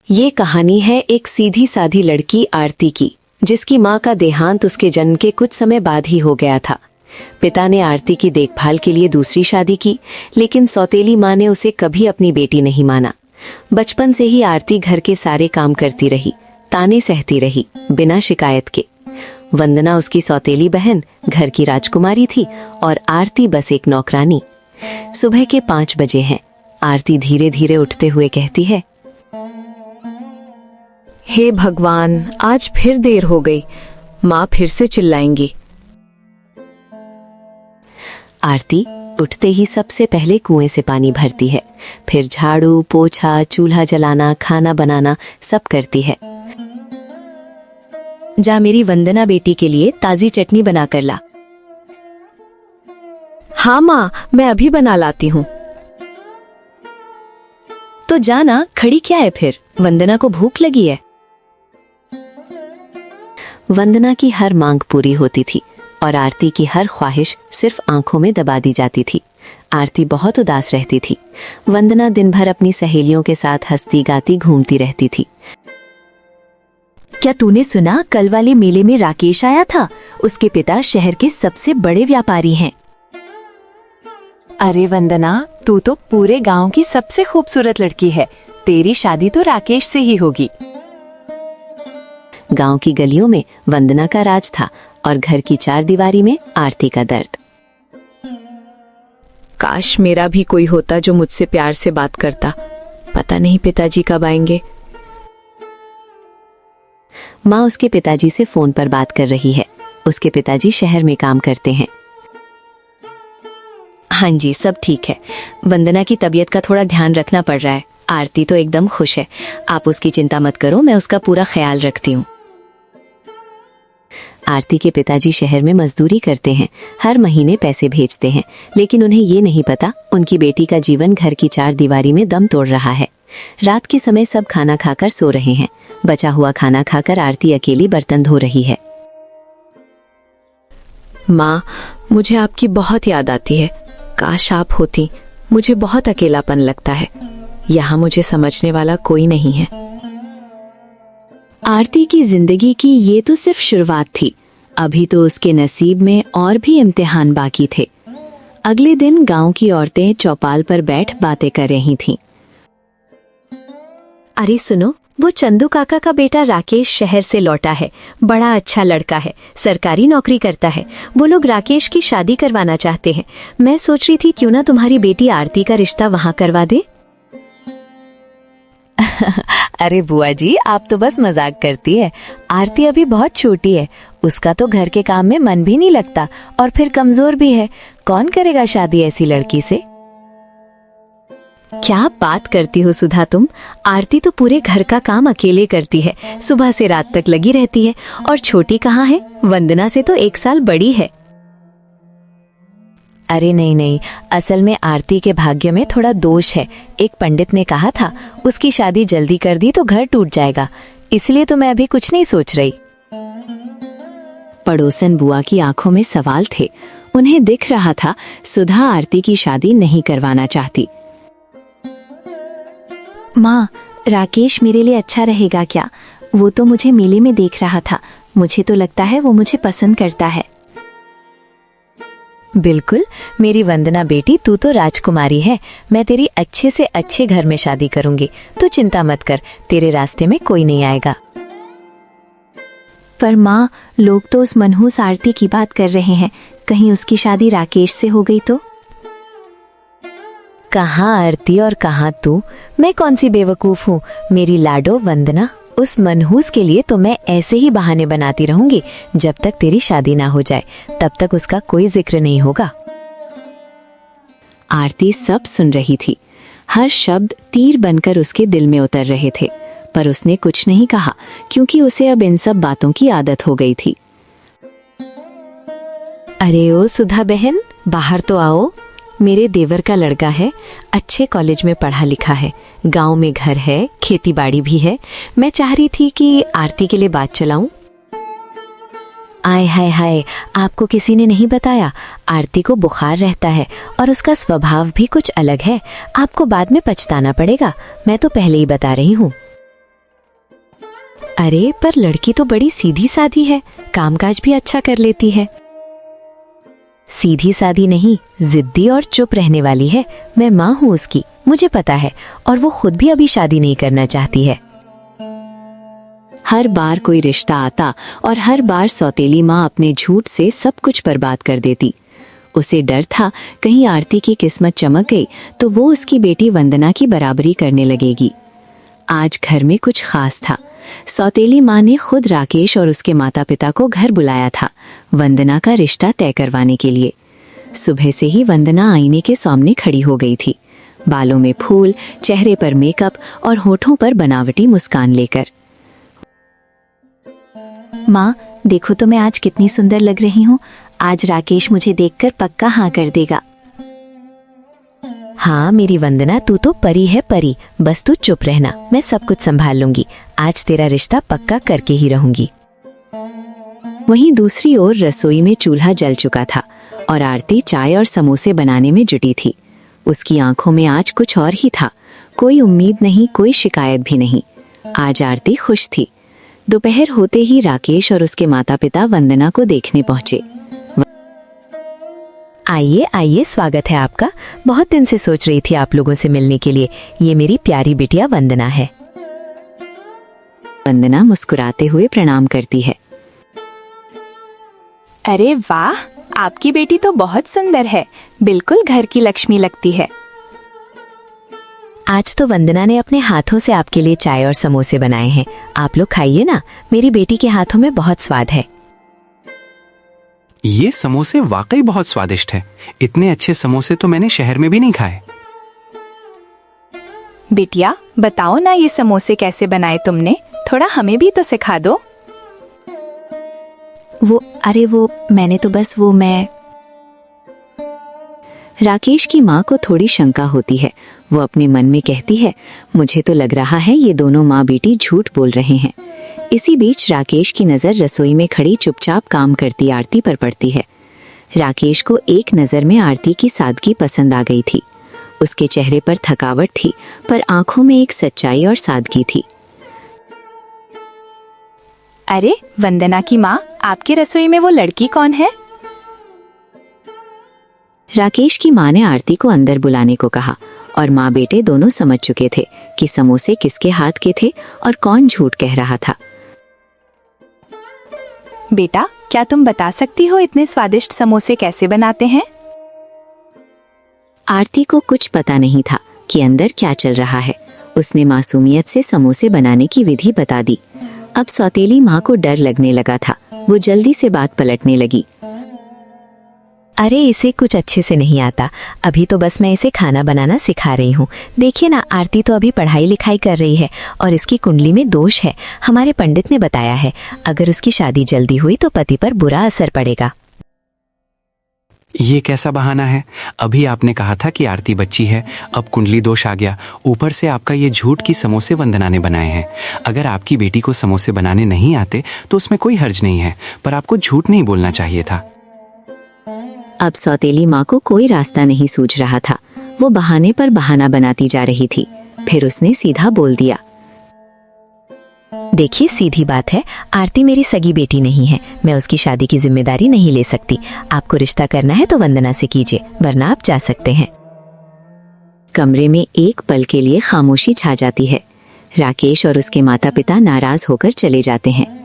ये कहानी है एक सीधी साधी लड़की आरती की, जिसकी माँ का देहांत उसके जन्म के कुछ समय बाद ही हो गया था। पिता ने आरती की देखभाल के लिए दूसरी शादी की, लेकिन सौतेली माँ ने उसे कभी अपनी बेटी नहीं माना। बचपन से ही आरती घर के सारे काम करती रही, ताने सहती रही, बिना शिकायत के। वंदना उसकी सौतेली बहन घर की राजकुमारी थी और आरती बस एक नौकरानी। सुबह के 5 बजे हैं। आरती धीरे धीरे उठते हुए कहती है, हे भगवान, आज फिर देर हो गई। माँ फिर से चिल्लाएंगी। आरती उठते ही सबसे पहले कुएं से पानी भरती है, फिर झाड़ू पोछा, चूल्हा जलाना, खाना बनाना सब करती है। जा मेरी वंदना बेटी के लिए ताजी चटनी बना कर ला। हाँ माँ, मैं अभी बना लाती हूँ। तो जाना, खड़ी क्या है फिर? वंदना को भूख लगी है। वंदना की हर मांग पूरी होती थी और आरती की हर ख्वाहिश सिर्फ आंखों में दबा दी जाती थी। आरती बहुत उदास रहती थी। वंदना दिन भर अपनी सहेलियों के साथ हंसती गाती घूमती रहती थी। क्या तूने सुना, कल वाले मेले में राकेश आया था? उसके पिता शहर के सबसे बड़े व्यापारी हैं। अरे वंदना, तू तो पूरे गांव की सबसे खूबसूरत लड़की है। तेरी शादी तो राकेश से ही होगी। गांव की गलियों में वंदना का राज था और घर की 4 दीवारी में आरती का दर्द। काश मेरा भी कोई होता जो मुझसे प्यार से बात करता। पता नहीं पिताजी कब आएंगे। माँ उसके पिताजी से फोन पर बात कर रही है। उसके पिताजी शहर में काम करते हैं। हाँ जी, सब ठीक है। वंदना की तबीयत का थोड़ा ध्यान रखना पड़ रहा है। आरती तो एकदम खुश है। आप उसकी चिंता मत करो, मैं उसका पूरा ख्याल रखती हूँ। आरती के पिताजी शहर में मजदूरी करते हैं, हर महीने पैसे भेजते हैं, लेकिन उन्हें ये नहीं पता उनकी बेटी का जीवन घर की 4 दीवारी में दम तोड़ रहा है। रात के समय सब खाना खाकर सो रहे हैं। बचा हुआ खाना खाकर आरती अकेली बर्तन धो रही है। माँ, मुझे आपकी बहुत याद आती है। काश आप होती। मुझे बहुत अकेलापन लगता है। यहाँ मुझे समझने वाला कोई नहीं है। आरती की जिंदगी की ये तो सिर्फ शुरुआत थी। अभी तो उसके नसीब में और भी इम्तिहान बाकी थे। अगले दिन गांव की औरतें चौपाल पर बैठ बातें कर रही थीं। अरे सुनो, वो चंदू काका का बेटा राकेश शहर से लौटा है। बड़ा अच्छा लड़का है, सरकारी नौकरी करता है। वो लोग राकेश की शादी करवाना चाहते हैं। मैं सोच रही थी क्यों ना तुम्हारी बेटी आरती का रिश्ता वहां करवा दे। अरे बुआ जी, आप तो बस मजाक करती है। आरती अभी बहुत छोटी है। उसका तो घर के काम में मन भी नहीं लगता और फिर कमजोर भी है। कौन करेगा शादी ऐसी लड़की से? क्या बात करती हो सुधा तुम? आरती तो पूरे घर का काम अकेले करती है, सुबह से रात तक लगी रहती है। और छोटी कहाँ है? वंदना से तो 1 साल बड़ी है। अरे नहीं नहीं, असल में आरती के भाग्य में थोड़ा दोष है। एक पंडित ने कहा था उसकी शादी जल्दी कर दी तो घर टूट जाएगा। इसलिए तो मैं अभी कुछ नहीं सोच रही। पड़ोसन बुआ की आंखों में सवाल थे। उन्हें दिख रहा था सुधा आरती की शादी नहीं करवाना चाहती। माँ, राकेश मेरे लिए अच्छा रहेगा क्या? वो तो मुझे मेले में देख रहा था। मुझे तो लगता है वो मुझे पसंद करता है। बिल्कुल मेरी वंदना बेटी, तू तो राजकुमारी है। मैं तेरी अच्छे से अच्छे घर में शादी करूंगी। तू चिंता मत कर, तेरे रास्ते में कोई नहीं आएगा। पर माँ, लोग तो उस मनहूस आरती की बात कर रहे हैं। कहीं उसकी शादी राकेश से हो गई तो? कहाँ आरती और कहाँ तू? मैं कौन सी बेवकूफ हूँ? मेरी लाडो वंदना, उस मनहूस के लिए तो मैं ऐसे ही बहाने बनाती रहूंगी। जब तक तेरी शादी ना हो जाए तब तक उसका कोई जिक्र नहीं होगा। आरती सब सुन रही थी। हर शब्द तीर बनकर उसके दिल में उतर रहे थे, पर उसने कुछ नहीं कहा क्योंकि उसे अब इन सब बातों की आदत हो गई थी। अरे ओ सुधा बहन, बाहर तो आओ। मेरे देवर का लड़का है, अच्छे कॉलेज में पढ़ा लिखा है, गांव में घर है, खेती बाड़ी भी है। मैं चाह रही थी कि आरती के लिए बात चलाऊं। आय हाय हाय, आपको किसी ने नहीं बताया? आरती को बुखार रहता है और उसका स्वभाव भी कुछ अलग है। आपको बाद में पछताना पड़ेगा। मैं तो पहले ही बता रही हूँ। अरे पर लड़की तो बड़ी सीधी सादी है, कामकाज भी अच्छा कर लेती है। सीधी सादी नहीं, जिद्दी और चुप रहने वाली है। मैं माँ हूँ उसकी, मुझे पता है, और वो खुद भी अभी शादी नहीं करना चाहती है। हर बार कोई रिश्ता आता और हर बार सौतेली माँ अपने झूठ से सब कुछ बर्बाद कर देती। उसे डर था कहीं आरती की किस्मत चमक गई तो वो उसकी बेटी वंदना की बराबरी करने लगेगी। आज घर में कुछ खास था। सौतेली माँ ने खुद राकेश और उसके माता पिता को घर बुलाया था वंदना का रिश्ता तय करवाने के लिए। सुबह से ही वंदना आईने के सामने खड़ी हो गई थी, बालों में फूल, चेहरे पर मेकअप और होठों पर बनावटी मुस्कान लेकर। माँ देखो तो मैं आज कितनी सुंदर लग रही हूँ। आज राकेश मुझे देखकर पक्का हाँ कर देगा। हाँ मेरी वंदना, तू तो परी है परी। बस तू चुप रहना, मैं सब कुछ संभाल लूंगी। आज तेरा रिश्ता पक्का करके ही रहूंगी। वहीं दूसरी ओर रसोई में चूल्हा जल चुका था और आरती चाय और समोसे बनाने में जुटी थी। उसकी आंखों में आज कुछ और ही था, कोई उम्मीद नहीं, कोई शिकायत भी नहीं। आज आरती खुश थी। दोपहर होते ही राकेश और उसके माता पिता वंदना को देखने पहुंचे। आइए आइए, स्वागत है आपका। बहुत दिन से सोच रही थी आप लोगों से मिलने के लिए। ये मेरी प्यारी बिटिया वंदना है। वंदना मुस्कुराते हुए प्रणाम करती है। अरे वाह, आपकी बेटी तो बहुत सुंदर है, बिल्कुल घर की लक्ष्मी लगती है। आज तो वंदना ने अपने हाथों से आपके लिए चाय और समोसे बनाए हैं। आप लोग खाइए ना, मेरी बेटी के हाथों में बहुत स्वाद है। ये समोसे वाकई बहुत स्वादिष्ट है। इतने अच्छे समोसे तो मैंने शहर में भी नहीं खाए। बिटिया बताओ ना, ये समोसे कैसे बनाए तुमने? थोड़ा हमें भी तो सिखा दो। वो मैंने तो बस मैं राकेश की माँ को थोड़ी शंका होती है। वो अपने मन में कहती है, मुझे तो लग रहा है ये दोनों माँ बेटी झूठ बोल रहे हैं। इसी बीच राकेश की नजर रसोई में खड़ी चुपचाप काम करती आरती पर पड़ती है। राकेश को एक नजर में आरती की सादगी पसंद आ गई थी। उसके चेहरे पर थकावट थी, पर आंखों में एक सच्चाई और सादगी थी। अरे वंदना की माँ, आपकी रसोई में वो लड़की कौन है? राकेश की माँ ने आरती को अंदर बुलाने को कहा और माँ बेटे दोनों समझ चुके थे कि समोसे किसके हाथ के थे और कौन झूठ कह रहा था। बेटा, क्या तुम बता सकती हो इतने स्वादिष्ट समोसे कैसे बनाते हैं? आरती को कुछ पता नहीं था कि अंदर क्या चल रहा है। उसने मासूमियत से समोसे बनाने की विधि बता दी। अब सौतेली माँ को डर लगने लगा था। वो जल्दी से बात पलटने लगी। अरे इसे कुछ अच्छे से नहीं आता, अभी तो बस मैं इसे खाना बनाना सिखा रही हूँ। देखिए ना, आरती तो अभी पढ़ाई लिखाई कर रही है और इसकी कुंडली में दोष है। हमारे पंडित ने बताया है, अगर उसकी शादी जल्दी हुई तो पति पर बुरा असर पड़ेगा। ये कैसा बहाना है? अभी आपने कहा था कि आरती बच्ची है, अब कुंडली दोष आ गया। ऊपर से आपका ये झूठ कि समोसे वंदना ने बनाए हैं। अगर आपकी बेटी को समोसे बनाने नहीं आते तो उसमें कोई हर्ज नहीं है, पर आपको झूठ नहीं बोलना चाहिए था। अब सौतेली माँ को कोई रास्ता नहीं सूझ रहा था। वो बहाने पर बहाना बनाती जा रही थी। फिर उसने सीधा बोल दिया, देखिए सीधी बात है, आरती मेरी सगी बेटी नहीं है। मैं उसकी शादी की जिम्मेदारी नहीं ले सकती। आपको रिश्ता करना है तो वंदना से कीजिए, वरना आप जा सकते हैं। कमरे में एक पल के लिए खामोशी छा जाती है। राकेश और उसके माता पिता नाराज होकर चले जाते हैं।